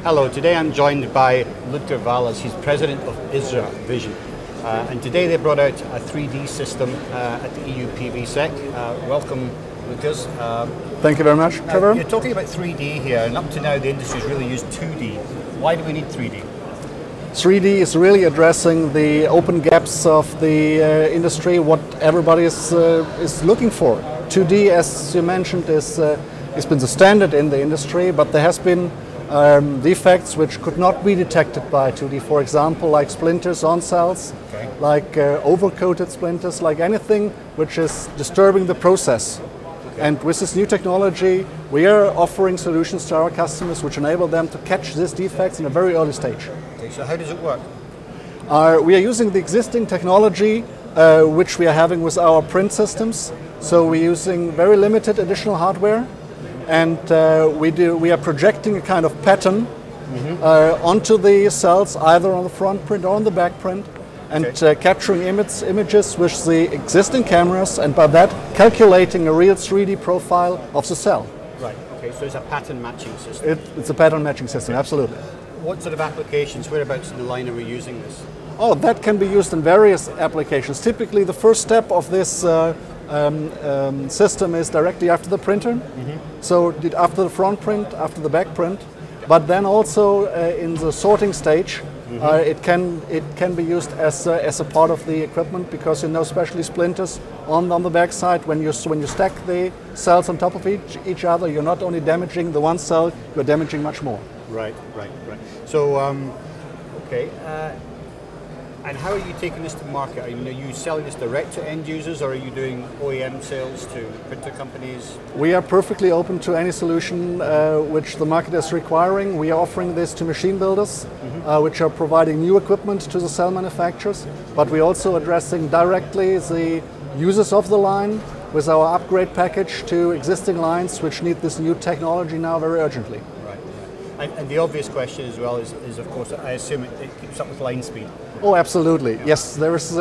Hello, today I'm joined by Ludger Wahlers. He's president of ISRAVision. And today they brought out a 3D system at the EUPVSEC. Welcome, Ludger. Thank you very much, Trevor. You're talking about 3D here, and up to now the industry's really used 2D. Why do we need 3D? 3D is really addressing the open gaps of the industry, what everybody is looking for. 2D, as you mentioned, has been the standard in the industry, but there has been defects which could not be detected by 2D. For example, like splinters on cells, like overcoated splinters, like anything which is disturbing the process. And with this new technology, we are offering solutions to our customers which enable them to catch these defects in a very early stage. Okay, so how does it work? We are using the existing technology which we are having with our print systems. So we're using very limited additional hardware, and we are projecting a kind of pattern onto the cells, either on the front print or on the back print, and capturing images with the existing cameras, and by that calculating a real 3D profile of the cell. Right, okay, so it's a pattern matching system. It's a pattern matching system, absolutely. What sort of applications, whereabouts in the line are we using this? Oh, that can be used in various applications. Typically the first step of this system is directly after the printer. So after the front print, after the back print, but then also in the sorting stage, it can be used as a part of the equipment, because especially splinters on the back side, when you stack the cells on top of each other, you're not only damaging the one cell, you're damaging much more. Right. So, okay. And how are you taking this to market? Are you selling this direct to end users, or are you doing OEM sales to printer companies? We are perfectly open to any solution which the market is requiring. We are offering this to machine builders, which are providing new equipment to the cell manufacturers, but we're also addressing directly the users of the line with our upgrade package to existing lines which need this new technology now very urgently. Right. And the obvious question as well is of course, I assume it keeps up with line speed. Oh, absolutely. Yeah. Yes, there is.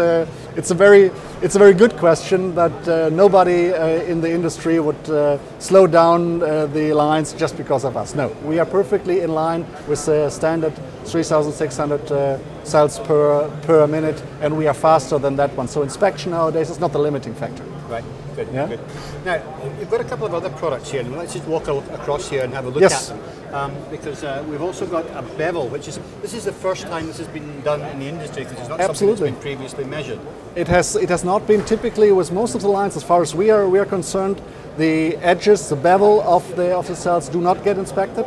It's a very good question that nobody in the industry would slow down the lines just because of us. No, we are perfectly in line with the standard 3,600 cells per minute, and we are faster than that one. So inspection nowadays is not the limiting factor. Right. Good. Yeah? Good. Now, you've got a couple of other products here, and let's just walk across here and have a look at them. Because we've also got a bevel, this is the first time this has been done in the industry, because it's not something that's been previously measured. It has not been. Typically with most of the lines, as far as we are concerned, the edges, the bevel of the cells do not get inspected.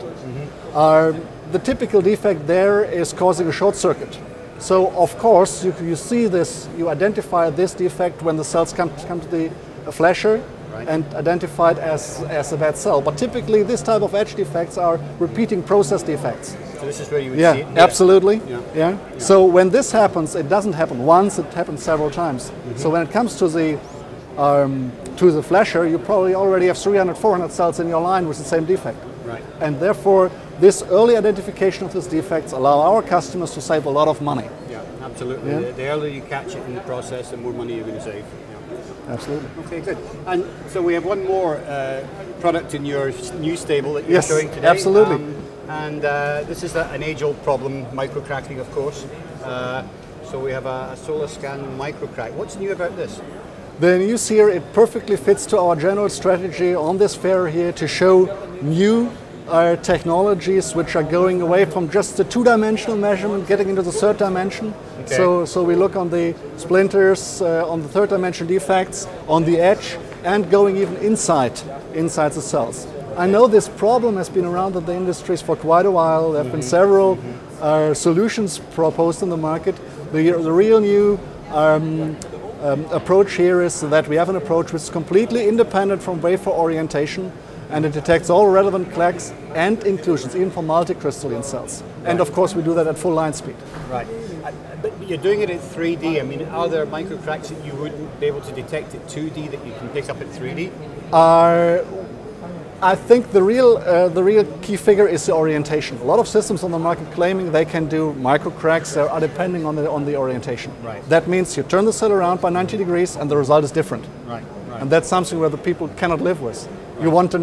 The typical defect there is causing a short circuit. So of course you see this, you identify this defect when the cells come to the flasher, and identified as a bad cell. But typically this type of edge defects are repeating process defects. So this is where you would see it? Absolutely. Yeah. So when this happens, it doesn't happen once, it happens several times. So when it comes to the flasher, you probably already have 300, 400 cells in your line with the same defect. Right. And therefore this early identification of these defects allow our customers to save a lot of money. Yeah, absolutely. Yeah. The earlier you catch it in the process, the more money you're going to save. Absolutely. Okay, good. And so we have one more product in your new stable that you're showing today. Yes, absolutely. And this is an age-old problem, microcracking, of course. So we have a solar scan microcrack. What's new about this? The news here, it perfectly fits to our general strategy on this fair here to show new technologies which are going away from just the two-dimensional measurement, getting into the third dimension. Okay. So we look on the splinters, on the third dimension defects, on the edge, and going even inside the cells. I know this problem has been around in the industries for quite a while. There have been several solutions proposed in the market. The real new approach here is that we have an approach which is completely independent from wafer orientation, and it detects all relevant clacks and inclusions, even for multicrystalline cells. Right. And of course we do that at full line speed. Right. But you're doing it in 3D. I mean, are there microcracks that you wouldn't be able to detect at 2D that you can pick up at 3D? I think the real key figure is the orientation. A lot of systems on the market claiming they can do microcracks, they are depending on the orientation. Right. That means you turn the cell around by 90 degrees and the result is different. Right. And that's something where the people cannot live with. Right. You want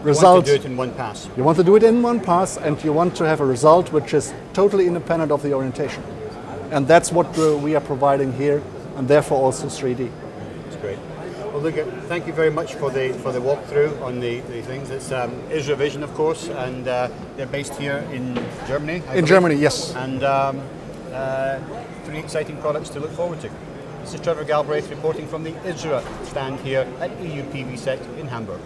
result. You want to do it in one pass. You want to do it in one pass, and you want to have a result which is totally independent of the orientation. And that's what we are providing here, and therefore also 3D. That's great. Well, Ludger, thank you very much for the walkthrough on the things. It's ISRAVision, of course, and they're based here in Germany. I believe. Germany, yes. And 3 exciting products to look forward to. This is Trevor Galbraith reporting from the ISRA stand here at EUPVSEC in Hamburg.